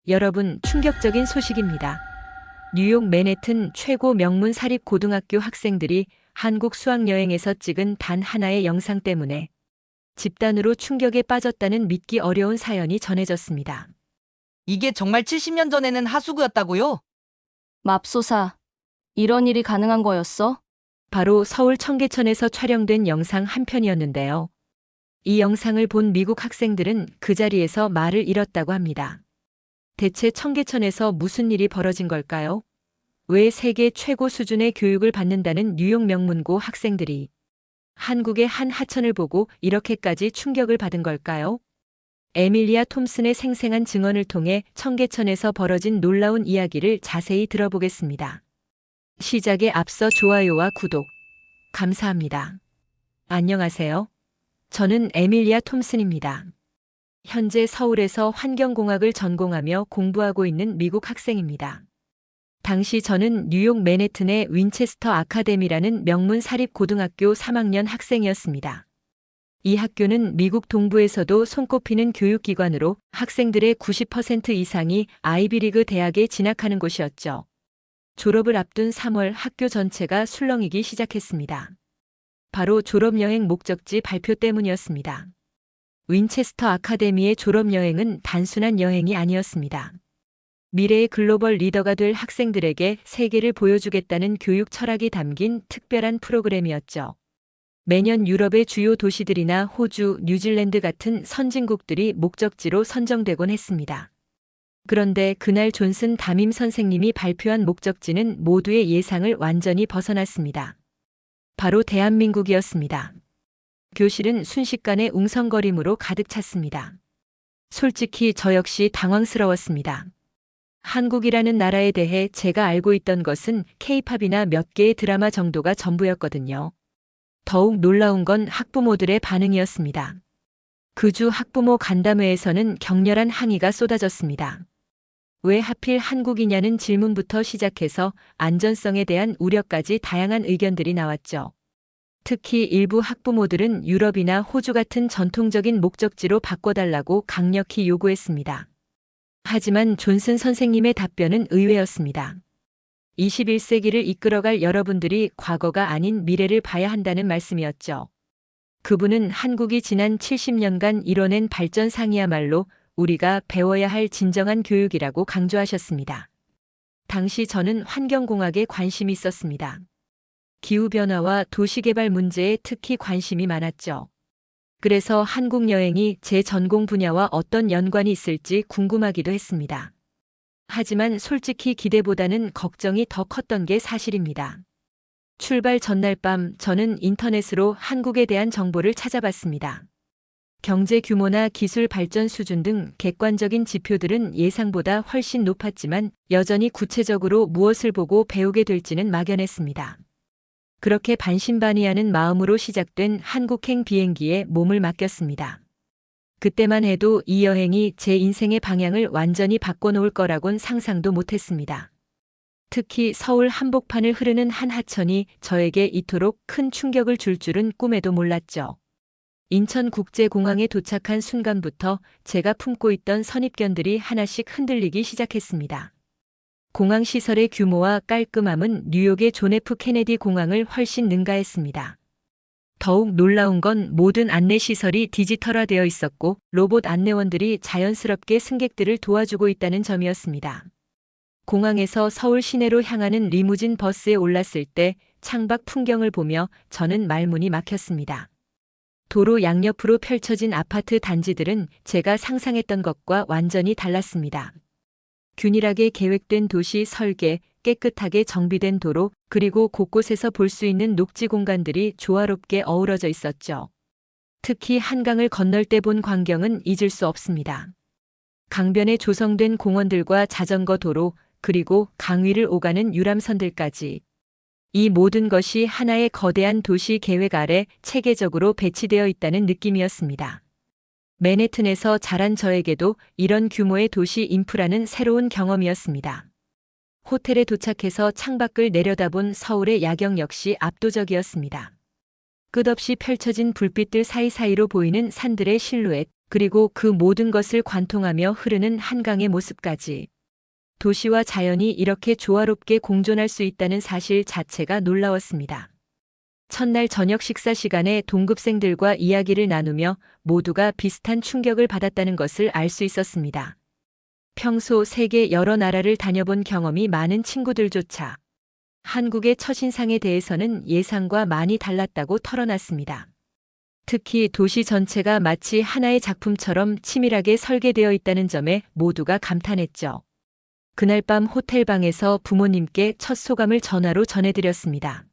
여러분, 충격적인 소식입니다. 뉴욕 맨해튼 최고 명문 사립 고등학교 학생들이 한국 수학여행에서 찍은 단 하나의 영상 때문에 집단으로 충격에 빠졌다는 믿기 어려운 사연이 전해졌습니다. 이게 정말 70년 전에는 하수구였다고요? 맙소사, 이런 일이 가능한 거였어? 바로 서울 청계천에서 촬영된 영상 한 편이었는데요. 이 영상을 본 미국 학생들은 그 자리에서 말을 잃었다고 합니다. 대체 청계천에서 무슨 일이 벌어진 걸까요? 왜 세계 최고 수준의 교육을 받는다는 뉴욕 명문고 학생들이 한국의 한 하천을 보고 이렇게까지 충격을 받은 걸까요? 에밀리아 톰슨의 생생한 증언을 통해 청계천에서 벌어진 놀라운 이야기를 자세히 들어보겠습니다. 시작에 앞서 좋아요와 구독 감사합니다. 안녕하세요. 저는 에밀리아 톰슨입니다. 현재 서울에서 환경공학을 전공하며 공부하고 있는 미국 학생입니다. 당시 저는 뉴욕 맨해튼의 윈체스터 아카데미라는 명문 사립 고등학교 3학년 학생이었습니다. 이 학교는 미국 동부에서도 손꼽히는 교육기관으로 학생들의 90% 이상이 아이비리그 대학에 진학하는 곳이었죠. 졸업을 앞둔 3월 학교 전체가 술렁이기 시작했습니다. 바로 졸업여행 목적지 발표 때문이었습니다. 윈체스터 아카데미의 졸업여행은 단순한 여행이 아니었습니다. 미래의 글로벌 리더가 될 학생들에게 세계를 보여주겠다는 교육 철학이 담긴 특별한 프로그램이었죠. 매년 유럽의 주요 도시들이나 호주, 뉴질랜드 같은 선진국들이 목적지로 선정되곤 했습니다. 그런데 그날 존슨 담임 선생님이 발표한 목적지는 모두의 예상을 완전히 벗어났습니다. 바로 대한민국이었습니다. 교실은 순식간에 웅성거림으로 가득 찼습니다. 솔직히 저 역시 당황스러웠습니다. 한국이라는 나라에 대해 제가 알고 있던 것은 K-팝이나 몇 개의 드라마 정도가 전부였거든요. 더욱 놀라운 건 학부모들의 반응이었습니다. 그 주 학부모 간담회에서는 격렬한 항의가 쏟아졌습니다. 왜 하필 한국이냐는 질문부터 시작해서 안전성에 대한 우려까지 다양한 의견들이 나왔죠. 특히 일부 학부모들은 유럽이나 호주 같은 전통적인 목적지로 바꿔달라고 강력히 요구했습니다. 하지만 존슨 선생님의 답변은 의외였습니다. 21세기를 이끌어갈 여러분들이 과거가 아닌 미래를 봐야 한다는 말씀이었죠. 그분은 한국이 지난 70년간 이뤄낸 발전상이야말로 우리가 배워야 할 진정한 교육이라고 강조하셨습니다. 당시 저는 환경공학에 관심이 있었습니다. 기후변화와 도시개발 문제에 특히 관심이 많았죠. 그래서 한국 여행이 제 전공 분야와 어떤 연관이 있을지 궁금하기도 했습니다. 하지만 솔직히 기대보다는 걱정이 더 컸던 게 사실입니다. 출발 전날 밤 저는 인터넷으로 한국에 대한 정보를 찾아봤습니다. 경제 규모나 기술 발전 수준 등 객관적인 지표들은 예상보다 훨씬 높았지만 여전히 구체적으로 무엇을 보고 배우게 될지는 막연했습니다. 그렇게 반신반의하는 마음으로 시작된 한국행 비행기에 몸을 맡겼습니다. 그때만 해도 이 여행이 제 인생의 방향을 완전히 바꿔놓을 거라곤 상상도 못했습니다. 특히 서울 한복판을 흐르는 한 하천이 저에게 이토록 큰 충격을 줄 줄은 꿈에도 몰랐죠. 인천국제공항에 도착한 순간부터 제가 품고 있던 선입견들이 하나씩 흔들리기 시작했습니다. 공항 시설의 규모와 깔끔함은 뉴욕의 존 F 케네디 공항을 훨씬 능가했습니다. 더욱 놀라운 건 모든 안내시설이 디지털화되어 있었고 로봇 안내원들이 자연스럽게 승객들을 도와주고 있다는 점이었습니다. 공항에서 서울 시내로 향하는 리무진 버스에 올랐을 때 창밖 풍경을 보며 저는 말문이 막혔습니다. 도로 양옆으로 펼쳐진 아파트 단지들은 제가 상상했던 것과 완전히 달랐습니다. 균일하게 계획된 도시 설계, 깨끗하게 정비된 도로, 그리고 곳곳에서 볼 수 있는 녹지 공간들이 조화롭게 어우러져 있었죠. 특히 한강을 건널 때 본 광경은 잊을 수 없습니다. 강변에 조성된 공원들과 자전거 도로, 그리고 강 위를 오가는 유람선들까지. 이 모든 것이 하나의 거대한 도시 계획 아래 체계적으로 배치되어 있다는 느낌이었습니다. 맨해튼에서 자란 저에게도 이런 규모의 도시 인프라는 새로운 경험이었습니다. 호텔에 도착해서 창밖을 내려다본 서울의 야경 역시 압도적이었습니다. 끝없이 펼쳐진 불빛들 사이사이로 보이는 산들의 실루엣, 그리고 그 모든 것을 관통하며 흐르는 한강의 모습까지. 도시와 자연이 이렇게 조화롭게 공존할 수 있다는 사실 자체가 놀라웠습니다. 첫날 저녁 식사 시간에 동급생들과 이야기를 나누며 모두가 비슷한 충격을 받았다는 것을 알 수 있었습니다. 평소 세계 여러 나라를 다녀본 경험이 많은 친구들조차 한국의 첫인상에 대해서는 예상과 많이 달랐다고 털어놨습니다. 특히 도시 전체가 마치 하나의 작품처럼 치밀하게 설계되어 있다는 점에 모두가 감탄했죠. 그날 밤 호텔방에서 부모님께 첫 소감을 전화로 전해드렸습니다.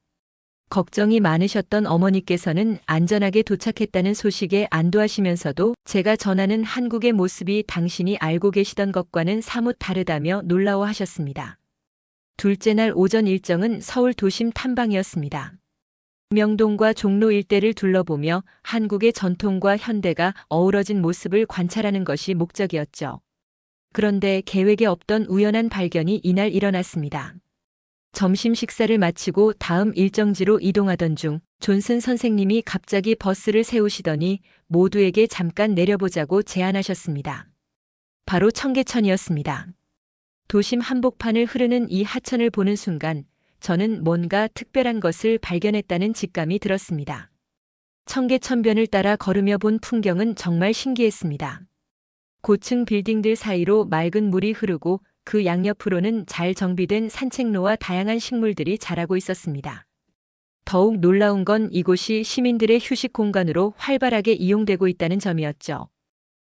걱정이 많으셨던 어머니께서는 안전하게 도착했다는 소식에 안도하시면서도 제가 전하는 한국의 모습이 당신이 알고 계시던 것과는 사뭇 다르다며 놀라워하셨습니다. 둘째 날 오전 일정은 서울 도심 탐방이었습니다. 명동과 종로 일대를 둘러보며 한국의 전통과 현대가 어우러진 모습을 관찰하는 것이 목적이었죠. 그런데 계획에 없던 우연한 발견이 이날 일어났습니다. 점심 식사를 마치고 다음 일정지로 이동하던 중 존슨 선생님이 갑자기 버스를 세우시더니 모두에게 잠깐 내려보자고 제안하셨습니다. 바로 청계천이었습니다. 도심 한복판을 흐르는 이 하천을 보는 순간 저는 뭔가 특별한 것을 발견했다는 직감이 들었습니다. 청계천변을 따라 걸으며 본 풍경은 정말 신기했습니다. 고층 빌딩들 사이로 맑은 물이 흐르고 그 양옆으로는 잘 정비된 산책로와 다양한 식물들이 자라고 있었습니다. 더욱 놀라운 건 이곳이 시민들의 휴식 공간으로 활발하게 이용되고 있다는 점이었죠.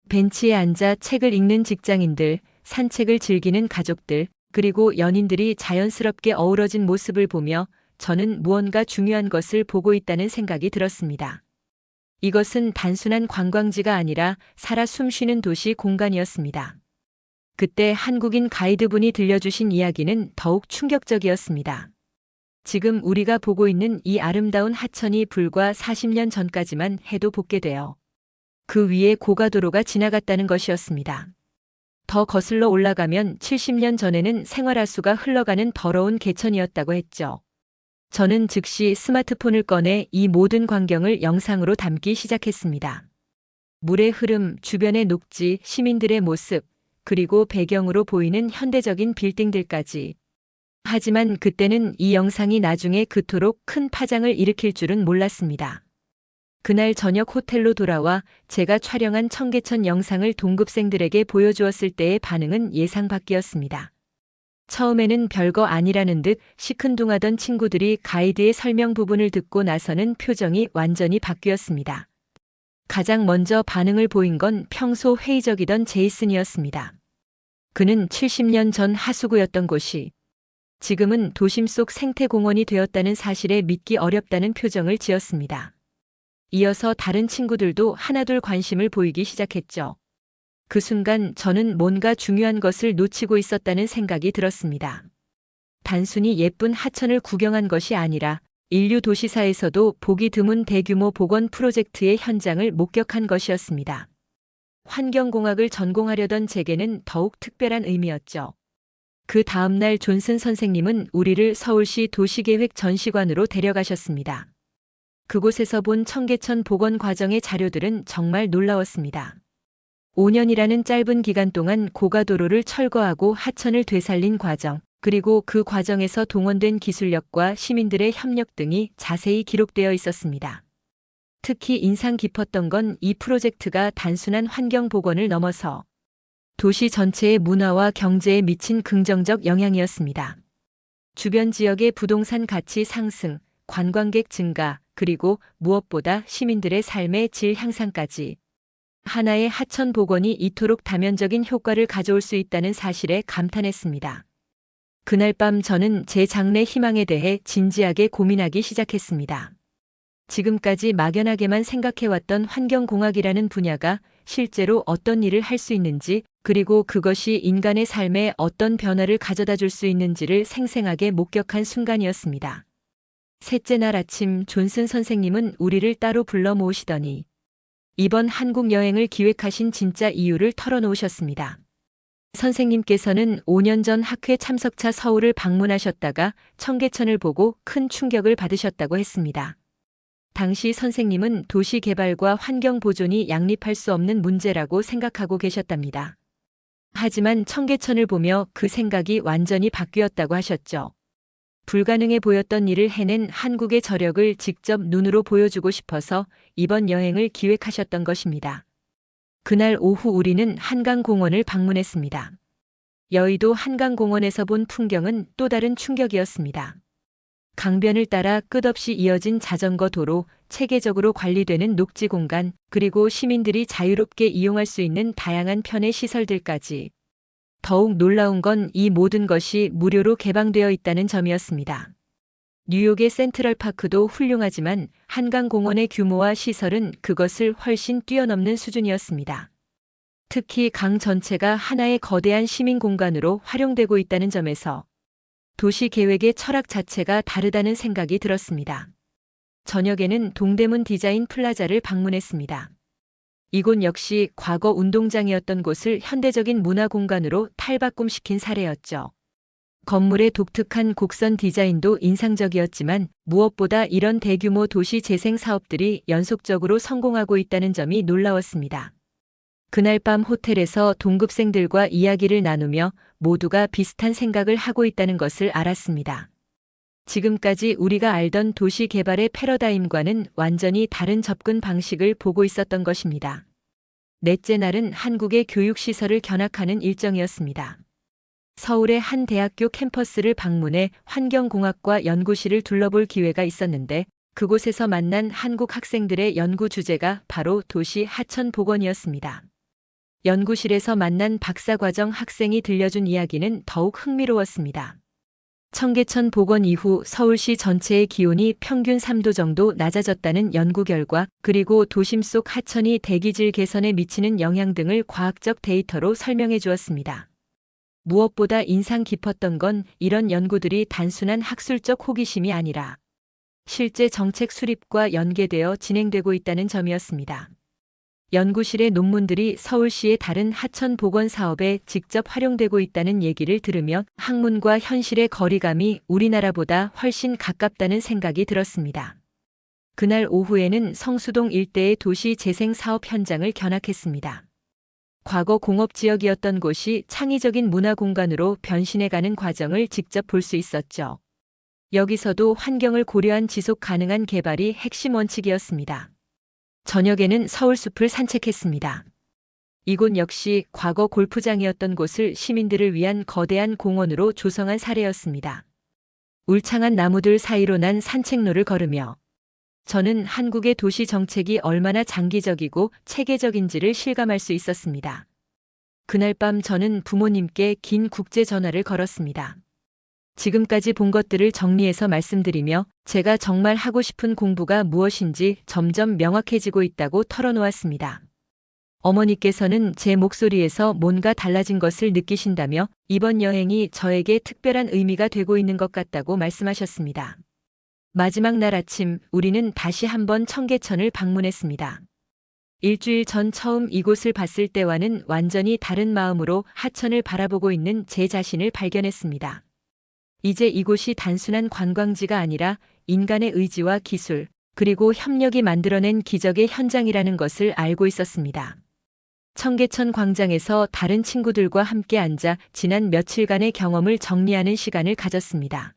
벤치에 앉아 책을 읽는 직장인들, 산책을 즐기는 가족들, 그리고 연인들이 자연스럽게 어우러진 모습을 보며 저는 무언가 중요한 것을 보고 있다는 생각이 들었습니다. 이것은 단순한 관광지가 아니라 살아 숨쉬는 도시 공간이었습니다. 그때 한국인 가이드분이 들려주신 이야기는 더욱 충격적이었습니다. 지금 우리가 보고 있는 이 아름다운 하천이 불과 40년 전까지만 해도 복개되어 그 위에 고가도로가 지나갔다는 것이었습니다. 더 거슬러 올라가면 70년 전에는 생활하수가 흘러가는 더러운 개천이었다고 했죠. 저는 즉시 스마트폰을 꺼내 이 모든 광경을 영상으로 담기 시작했습니다. 물의 흐름, 주변의 녹지, 시민들의 모습, 그리고 배경으로 보이는 현대적인 빌딩들까지. 하지만 그때는 이 영상이 나중에 그토록 큰 파장을 일으킬 줄은 몰랐습니다. 그날 저녁 호텔로 돌아와 제가 촬영한 청계천 영상을 동급생들에게 보여주었을 때의 반응은 예상 밖이었습니다. 처음에는 별거 아니라는 듯 시큰둥하던 친구들이 가이드의 설명 부분을 듣고 나서는 표정이 완전히 바뀌었습니다. 가장 먼저 반응을 보인 건 평소 회의적이던 제이슨이었습니다. 그는 70년 전 하수구였던 곳이 지금은 도심 속 생태공원이 되었다는 사실에 믿기 어렵다는 표정을 지었습니다. 이어서 다른 친구들도 하나둘 관심을 보이기 시작했죠. 그 순간 저는 뭔가 중요한 것을 놓치고 있었다는 생각이 들었습니다. 단순히 예쁜 하천을 구경한 것이 아니라 인류 도시사에서도 보기 드문 대규모 복원 프로젝트의 현장을 목격한 것이었습니다. 환경공학을 전공하려던 제게는 더욱 특별한 의미였죠. 그 다음날 존슨 선생님은 우리를 서울시 도시계획 전시관으로 데려가셨습니다. 그곳에서 본 청계천 복원 과정의 자료들은 정말 놀라웠습니다. 5년이라는 짧은 기간 동안 고가도로를 철거하고 하천을 되살린 과정, 그리고 그 과정에서 동원된 기술력과 시민들의 협력 등이 자세히 기록되어 있었습니다. 특히 인상 깊었던 건 이 프로젝트가 단순한 환경 복원을 넘어서 도시 전체의 문화와 경제에 미친 긍정적 영향이었습니다. 주변 지역의 부동산 가치 상승, 관광객 증가, 그리고 무엇보다 시민들의 삶의 질 향상까지. 하나의 하천 복원이 이토록 다면적인 효과를 가져올 수 있다는 사실에 감탄했습니다. 그날 밤 저는 제 장래 희망에 대해 진지하게 고민하기 시작했습니다. 지금까지 막연하게만 생각해왔던 환경공학이라는 분야가 실제로 어떤 일을 할 수 있는지, 그리고 그것이 인간의 삶에 어떤 변화를 가져다 줄 수 있는지를 생생하게 목격한 순간이었습니다. 셋째 날 아침 존슨 선생님은 우리를 따로 불러 모으시더니 이번 한국 여행을 기획하신 진짜 이유를 털어놓으셨습니다. 선생님께서는 5년 전 학회 참석차 서울을 방문하셨다가 청계천을 보고 큰 충격을 받으셨다고 했습니다. 당시 선생님은 도시 개발과 환경 보존이 양립할 수 없는 문제라고 생각하고 계셨답니다. 하지만 청계천을 보며 그 생각이 완전히 바뀌었다고 하셨죠. 불가능해 보였던 일을 해낸 한국의 저력을 직접 눈으로 보여주고 싶어서 이번 여행을 기획하셨던 것입니다. 그날 오후 우리는 한강공원을 방문했습니다. 여의도 한강공원에서 본 풍경은 또 다른 충격이었습니다. 강변을 따라 끝없이 이어진 자전거 도로, 체계적으로 관리되는 녹지 공간, 그리고 시민들이 자유롭게 이용할 수 있는 다양한 편의 시설들까지. 더욱 놀라운 건 이 모든 것이 무료로 개방되어 있다는 점이었습니다. 뉴욕의 센트럴파크도 훌륭하지만 한강공원의 규모와 시설은 그것을 훨씬 뛰어넘는 수준이었습니다. 특히 강 전체가 하나의 거대한 시민 공간으로 활용되고 있다는 점에서 도시 계획의 철학 자체가 다르다는 생각이 들었습니다. 저녁에는 동대문 디자인 플라자를 방문했습니다. 이곳 역시 과거 운동장이었던 곳을 현대적인 문화 공간으로 탈바꿈시킨 사례였죠. 건물의 독특한 곡선 디자인도 인상적이었지만 무엇보다 이런 대규모 도시 재생 사업들이 연속적으로 성공하고 있다는 점이 놀라웠습니다. 그날 밤 호텔에서 동급생들과 이야기를 나누며 모두가 비슷한 생각을 하고 있다는 것을 알았습니다. 지금까지 우리가 알던 도시 개발의 패러다임과는 완전히 다른 접근 방식을 보고 있었던 것입니다. 넷째 날은 한국의 교육시설을 견학하는 일정이었습니다. 서울의 한 대학교 캠퍼스를 방문해 환경공학과 연구실을 둘러볼 기회가 있었는데 그곳에서 만난 한국 학생들의 연구 주제가 바로 도시 하천 복원이었습니다. 연구실에서 만난 박사과정 학생이 들려준 이야기는 더욱 흥미로웠습니다. 청계천 복원 이후 서울시 전체의 기온이 평균 3도 정도 낮아졌다는 연구 결과, 그리고 도심 속 하천이 대기질 개선에 미치는 영향 등을 과학적 데이터로 설명해 주었습니다. 무엇보다 인상 깊었던 건 이런 연구들이 단순한 학술적 호기심이 아니라 실제 정책 수립과 연계되어 진행되고 있다는 점이었습니다. 연구실의 논문들이 서울시의 다른 하천 복원 사업에 직접 활용되고 있다는 얘기를 들으며 학문과 현실의 거리감이 우리나라보다 훨씬 가깝다는 생각이 들었습니다. 그날 오후에는 성수동 일대의 도시 재생 사업 현장을 견학했습니다. 과거 공업지역이었던 곳이 창의적인 문화 공간으로 변신해가는 과정을 직접 볼 수 있었죠. 여기서도 환경을 고려한 지속 가능한 개발이 핵심 원칙이었습니다. 저녁에는 서울숲을 산책했습니다. 이곳 역시 과거 골프장이었던 곳을 시민들을 위한 거대한 공원으로 조성한 사례였습니다. 울창한 나무들 사이로 난 산책로를 걸으며 저는 한국의 도시 정책이 얼마나 장기적이고 체계적인지를 실감할 수 있었습니다. 그날 밤 저는 부모님께 긴 국제 전화를 걸었습니다. 지금까지 본 것들을 정리해서 말씀드리며 제가 정말 하고 싶은 공부가 무엇인지 점점 명확해지고 있다고 털어놓았습니다. 어머니께서는 제 목소리에서 뭔가 달라진 것을 느끼신다며 이번 여행이 저에게 특별한 의미가 되고 있는 것 같다고 말씀하셨습니다. 마지막 날 아침 우리는 다시 한번 청계천을 방문했습니다. 일주일 전 처음 이곳을 봤을 때와는 완전히 다른 마음으로 하천을 바라보고 있는 제 자신을 발견했습니다. 이제 이곳이 단순한 관광지가 아니라 인간의 의지와 기술, 그리고 협력이 만들어낸 기적의 현장이라는 것을 알고 있었습니다. 청계천 광장에서 다른 친구들과 함께 앉아 지난 며칠간의 경험을 정리하는 시간을 가졌습니다.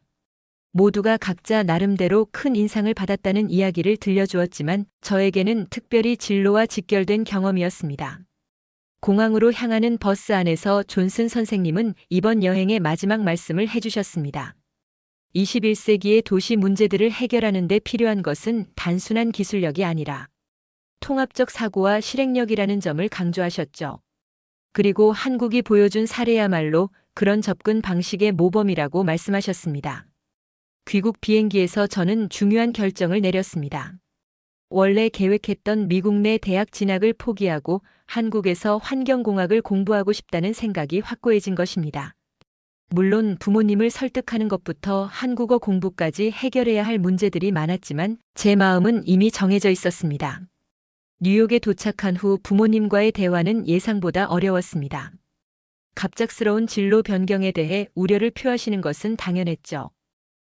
모두가 각자 나름대로 큰 인상을 받았다는 이야기를 들려주었지만 저에게는 특별히 진로와 직결된 경험이었습니다. 공항으로 향하는 버스 안에서 존슨 선생님은 이번 여행의 마지막 말씀을 해주셨습니다. 21세기의 도시 문제들을 해결하는 데 필요한 것은 단순한 기술력이 아니라 통합적 사고와 실행력이라는 점을 강조하셨죠. 그리고 한국이 보여준 사례야말로 그런 접근 방식의 모범이라고 말씀하셨습니다. 귀국 비행기에서 저는 중요한 결정을 내렸습니다. 원래 계획했던 미국 내 대학 진학을 포기하고 한국에서 환경공학을 공부하고 싶다는 생각이 확고해진 것입니다. 물론 부모님을 설득하는 것부터 한국어 공부까지 해결해야 할 문제들이 많았지만 제 마음은 이미 정해져 있었습니다. 뉴욕에 도착한 후 부모님과의 대화는 예상보다 어려웠습니다. 갑작스러운 진로 변경에 대해 우려를 표하시는 것은 당연했죠.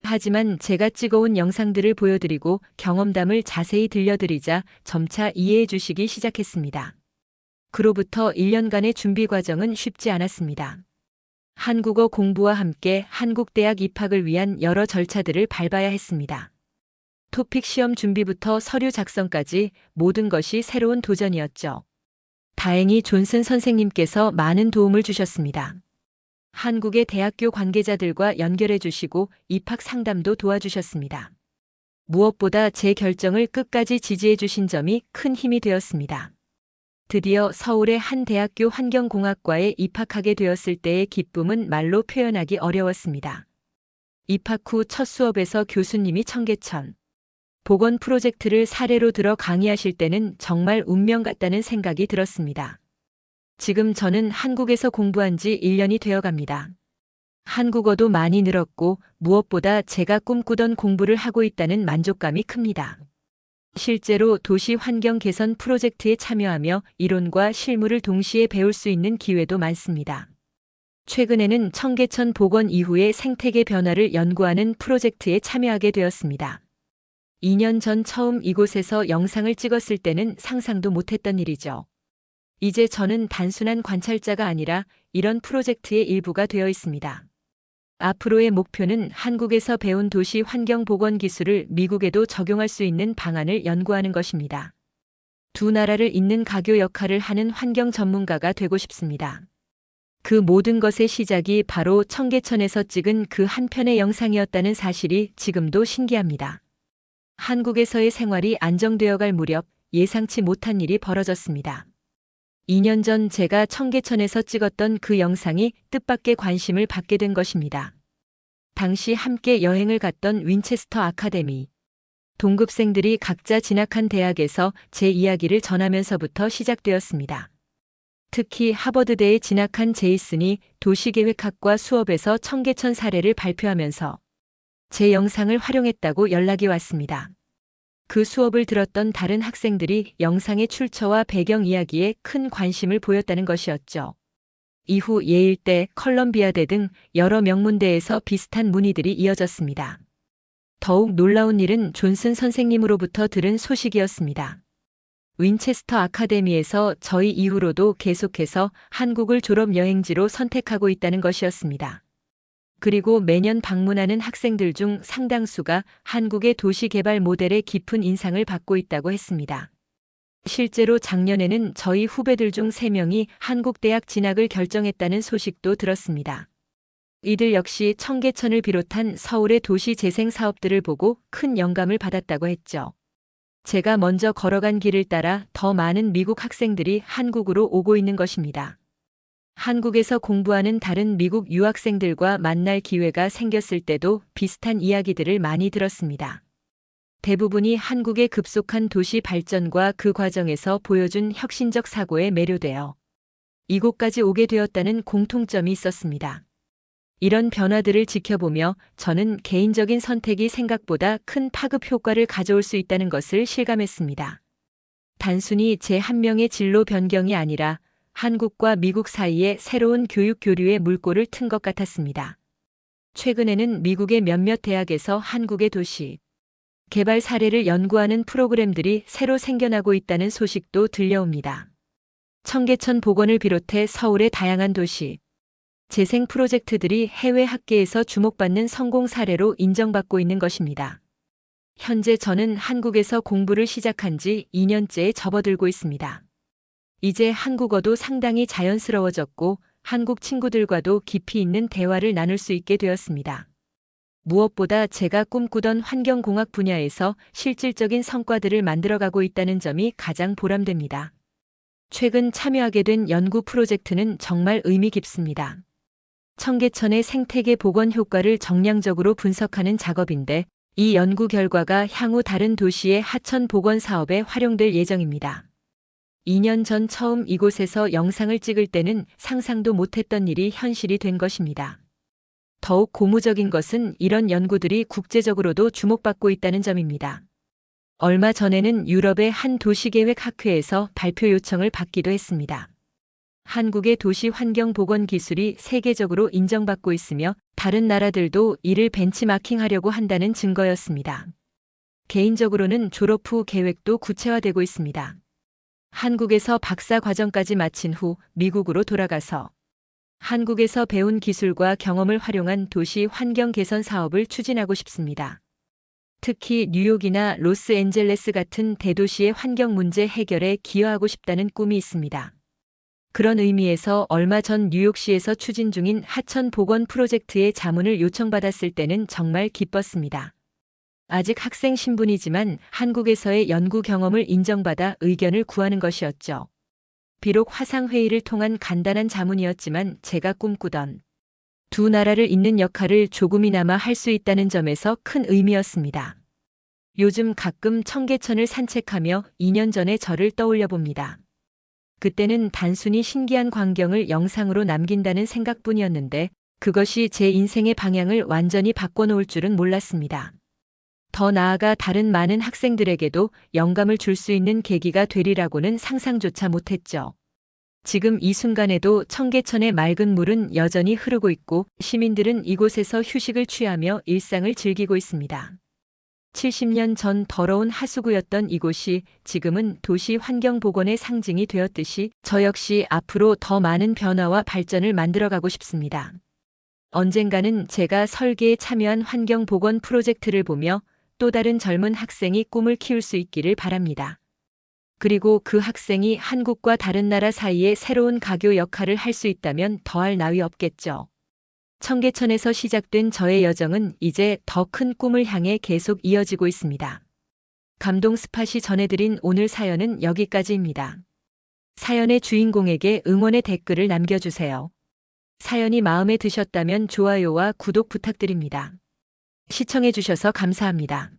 하지만 제가 찍어온 영상들을 보여드리고 경험담을 자세히 들려드리자 점차 이해해 주시기 시작했습니다. 그로부터 1년간의 준비 과정은 쉽지 않았습니다. 한국어 공부와 함께 한국 대학 입학을 위한 여러 절차들을 밟아야 했습니다. 토픽 시험 준비부터 서류 작성까지 모든 것이 새로운 도전이었죠. 다행히 존슨 선생님께서 많은 도움을 주셨습니다. 한국의 대학교 관계자들과 연결해 주시고 입학 상담도 도와주셨습니다. 무엇보다 제 결정을 끝까지 지지해 주신 점이 큰 힘이 되었습니다. 드디어 서울의 한 대학교 환경공학과에 입학하게 되었을 때의 기쁨은 말로 표현하기 어려웠습니다. 입학 후 첫 수업에서 교수님이 청계천 보건 프로젝트를 사례로 들어 강의하실 때는 정말 운명 같다는 생각이 들었습니다. 지금 저는 한국에서 공부한 지 1년이 되어 갑니다. 한국어도 많이 늘었고 무엇보다 제가 꿈꾸던 공부를 하고 있다는 만족감이 큽니다. 실제로 도시 환경 개선 프로젝트에 참여하며 이론과 실무를 동시에 배울 수 있는 기회도 많습니다. 최근에는 청계천 복원 이후의 생태계 변화를 연구하는 프로젝트에 참여하게 되었습니다. 2년 전 처음 이곳에서 영상을 찍었을 때는 상상도 못했던 일이죠. 이제 저는 단순한 관찰자가 아니라 이런 프로젝트의 일부가 되어 있습니다. 앞으로의 목표는 한국에서 배운 도시 환경 복원 기술을 미국에도 적용할 수 있는 방안을 연구하는 것입니다. 두 나라를 잇는 가교 역할을 하는 환경 전문가가 되고 싶습니다. 그 모든 것의 시작이 바로 청계천에서 찍은 그 한 편의 영상이었다는 사실이 지금도 신기합니다. 한국에서의 생활이 안정되어 갈 무렵 예상치 못한 일이 벌어졌습니다. 2년 전 제가 청계천에서 찍었던 그 영상이 뜻밖의 관심을 받게 된 것입니다. 당시 함께 여행을 갔던 윈체스터 아카데미 동급생들이 각자 진학한 대학에서 제 이야기를 전하면서부터 시작되었습니다. 특히 하버드대에 진학한 제이슨이 도시계획학과 수업에서 청계천 사례를 발표하면서 제 영상을 활용했다고 연락이 왔습니다. 그 수업을 들었던 다른 학생들이 영상의 출처와 배경 이야기에 큰 관심을 보였다는 것이었죠. 이후 예일대, 컬럼비아대 등 여러 명문대에서 비슷한 문의들이 이어졌습니다. 더욱 놀라운 일은 존슨 선생님으로부터 들은 소식이었습니다. 윈체스터 아카데미에서 저희 이후로도 계속해서 한국을 졸업 여행지로 선택하고 있다는 것이었습니다. 그리고 매년 방문하는 학생들 중 상당수가 한국의 도시개발 모델에 깊은 인상을 받고 있다고 했습니다. 실제로 작년에는 저희 후배들 중 3명이 한국 대학 진학을 결정했다는 소식도 들었습니다. 이들 역시 청계천을 비롯한 서울의 도시 재생 사업들을 보고 큰 영감을 받았다고 했죠. 제가 먼저 걸어간 길을 따라 더 많은 미국 학생들이 한국으로 오고 있는 것입니다. 한국에서 공부하는 다른 미국 유학생들과 만날 기회가 생겼을 때도 비슷한 이야기들을 많이 들었습니다. 대부분이 한국의 급속한 도시 발전과 그 과정에서 보여준 혁신적 사고에 매료되어 이곳까지 오게 되었다는 공통점이 있었습니다. 이런 변화들을 지켜보며 저는 개인적인 선택이 생각보다 큰 파급 효과를 가져올 수 있다는 것을 실감했습니다. 단순히 제 한 명의 진로 변경이 아니라 한국과 미국 사이에 새로운 교육 교류의 물꼬를 튼 것 같았습니다. 최근에는 미국의 몇몇 대학에서 한국의 도시 개발 사례를 연구하는 프로그램들이 새로 생겨나고 있다는 소식도 들려옵니다. 청계천 복원을 비롯해 서울의 다양한 도시 재생 프로젝트들이 해외 학계에서 주목받는 성공 사례로 인정받고 있는 것입니다. 현재 저는 한국에서 공부를 시작한 지 2년째에 접어들고 있습니다. 이제 한국어도 상당히 자연스러워졌고 한국 친구들과도 깊이 있는 대화를 나눌 수 있게 되었습니다. 무엇보다 제가 꿈꾸던 환경공학 분야에서 실질적인 성과들을 만들어가고 있다는 점이 가장 보람됩니다. 최근 참여하게 된 연구 프로젝트는 정말 의미 깊습니다. 청계천의 생태계 복원 효과를 정량적으로 분석하는 작업인데 이 연구 결과가 향후 다른 도시의 하천 복원 사업에 활용될 예정입니다. 2년 전 처음 이곳에서 영상을 찍을 때는 상상도 못했던 일이 현실이 된 것입니다. 더욱 고무적인 것은 이런 연구들이 국제적으로도 주목받고 있다는 점입니다. 얼마 전에는 유럽의 한 도시계획 학회에서 발표 요청을 받기도 했습니다. 한국의 도시 환경 복원 기술이 세계적으로 인정받고 있으며 다른 나라들도 이를 벤치마킹하려고 한다는 증거였습니다. 개인적으로는 졸업 후 계획도 구체화되고 있습니다. 한국에서 박사 과정까지 마친 후 미국으로 돌아가서 한국에서 배운 기술과 경험을 활용한 도시 환경 개선 사업을 추진하고 싶습니다. 특히 뉴욕이나 로스앤젤레스 같은 대도시의 환경 문제 해결에 기여하고 싶다는 꿈이 있습니다. 그런 의미에서 얼마 전 뉴욕시에서 추진 중인 하천 복원 프로젝트의 자문을 요청받았을 때는 정말 기뻤습니다. 아직 학생 신분이지만 한국에서의 연구 경험을 인정받아 의견을 구하는 것이었죠. 비록 화상회의를 통한 간단한 자문이었지만 제가 꿈꾸던 두 나라를 잇는 역할을 조금이나마 할 수 있다는 점에서 큰 의미였습니다. 요즘 가끔 청계천을 산책하며 2년 전의 저를 떠올려 봅니다. 그때는 단순히 신기한 광경을 영상으로 남긴다는 생각뿐이었는데 그것이 제 인생의 방향을 완전히 바꿔놓을 줄은 몰랐습니다. 더 나아가 다른 많은 학생들에게도 영감을 줄 수 있는 계기가 되리라고는 상상조차 못했죠. 지금 이 순간에도 청계천의 맑은 물은 여전히 흐르고 있고 시민들은 이곳에서 휴식을 취하며 일상을 즐기고 있습니다. 70년 전 더러운 하수구였던 이곳이 지금은 도시 환경 복원의 상징이 되었듯이 저 역시 앞으로 더 많은 변화와 발전을 만들어가고 싶습니다. 언젠가는 제가 설계에 참여한 환경 복원 프로젝트를 보며 또 다른 젊은 학생이 꿈을 키울 수 있기를 바랍니다. 그리고 그 학생이 한국과 다른 나라 사이에 새로운 가교 역할을 할 수 있다면 더할 나위 없겠죠. 청계천에서 시작된 저의 여정은 이제 더 큰 꿈을 향해 계속 이어지고 있습니다. 감동 스팟이 전해드린 오늘 사연은 여기까지입니다. 사연의 주인공에게 응원의 댓글을 남겨주세요. 사연이 마음에 드셨다면 좋아요와 구독 부탁드립니다. 시청해주셔서 감사합니다.